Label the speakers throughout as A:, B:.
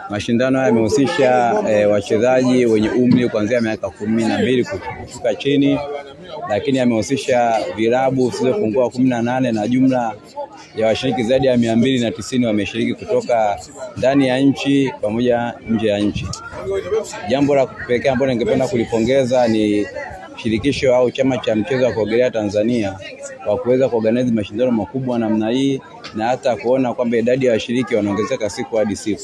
A: Mashindano haya yamehusisha wachezaji wenye umri kuanzia miaka 12 kushuka chini, lakini yamehusisha vilabu visivyopungua 18 na jumla ya washiriki zaidi ya 290 wameshiriki kutoka ndani ya nchi pamoja nje ya nchi. Jambo la pekee ambalo ningependa kulipongeza ni shirikisho au chama cha mchezo wa kuogelea Tanzania kwa kuweza kuorganize mashindano makubwa namna hii, na hata kuona kwamba idadi ya washiriki wanaongezeka siku hadi siku.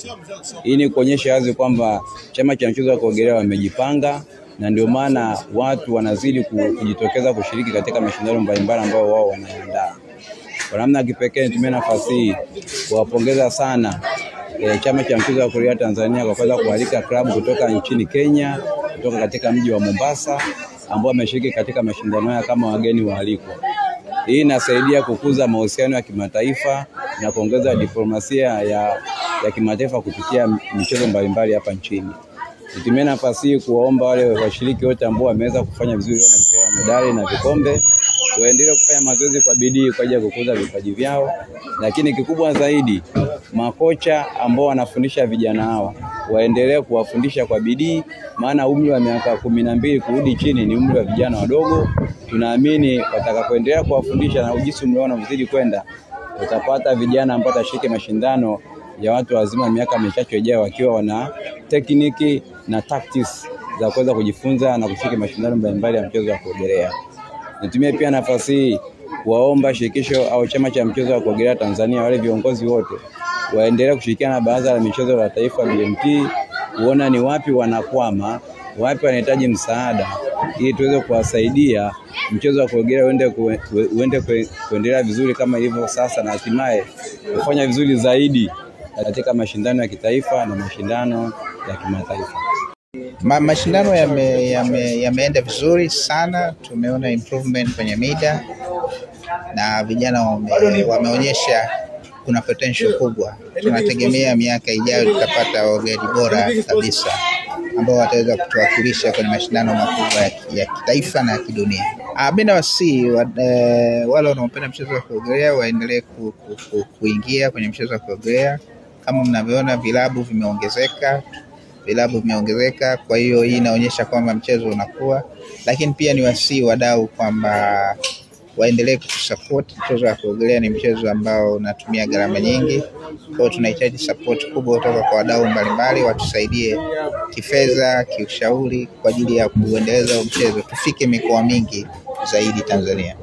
A: Hii ni kuonyesha wazi kwamba chama cha mchezo wa kuogelea wamejipanga, na ndio maana watu wanazidi kujitokeza kushiriki katika mashindano mbalimbali ambayo wao wanaandaa. Kwa namna kipekee nitumie nafasi hii kuwapongeza sana chama cha mchezo wa kuogelea Tanzania kwa kuweza kualika klabu kutoka nchini Kenya, kutoka katika mji wa Mombasa, ambao wameshiriki katika mashindano haya kama wageni waalikwa. Hii inasaidia kukuza mahusiano ya kimataifa na kuongeza diplomasia ya kimataifa kupitia michezo mbalimbali hapa nchini. Nitumie nafasi hii kuwaomba wale washiriki wote ambao wameweza kufanya vizuri na kupewa medali na vikombe waendelee kufanya mazoezi kwa bidii kwa ajili ya kukuza vipaji vyao, lakini kikubwa zaidi makocha ambao wanafundisha vijana hawa waendelee kuwafundisha kwa bidii, maana umri wa miaka 12 kurudi chini ni umri wa vijana wadogo. Tunaamini watakapoendelea kuwafundisha na ujisi umri wao unazidi kwenda, utapata vijana ambao watashiriki mashindano ya watu wazima miaka michache ijayo wakiwa wana tekniki na tactics za kuweza kujifunza na kushiriki mashindano mbalimbali ya mchezo wa kuogelea. Nitumie pia nafasi hii kuwaomba shirikisho au chama cha mchezo wa kuogelea Tanzania, wale viongozi wote waendelee kushirikiana na Baraza la Michezo la Taifa BMT, kuona ni wapi wanakwama, wapi wanahitaji msaada, ili tuweze kuwasaidia mchezo wa kuogelea uende kuendelea vizuri kama ilivyo sasa, na hatimaye kufanya vizuri zaidi katika mashindano ya kitaifa na mashindano ya kimataifa.
B: Mashindano yameenda vizuri sana. Tumeona improvement kwenye mida na vijana wameonyesha kuna potential kubwa. Tunategemea miaka ijayo tutapata waogeleaji bora kabisa ambao wataweza kutuwakilisha kwenye mashindano makubwa ya kitaifa na ya kidunia. Mimi nawasihi wale wanaopenda mchezo wa kuogelea waendelee kuingia kwenye mchezo wa kuogelea. Kama mnavyoona vilabu vimeongezeka, kwa hiyo hii inaonyesha kwamba mchezo unakuwa. Lakini pia ni wasihi wadau kwamba waendelee kusupport. Mchezo wa kuogelea ni mchezo ambao unatumia gharama nyingi, kwa hiyo tunahitaji support kubwa kutoka kwa wadau mbalimbali, watusaidie kifedha, kiushauri kwa ajili ya kuendeleza mchezo, tufike mikoa mingi zaidi Tanzania.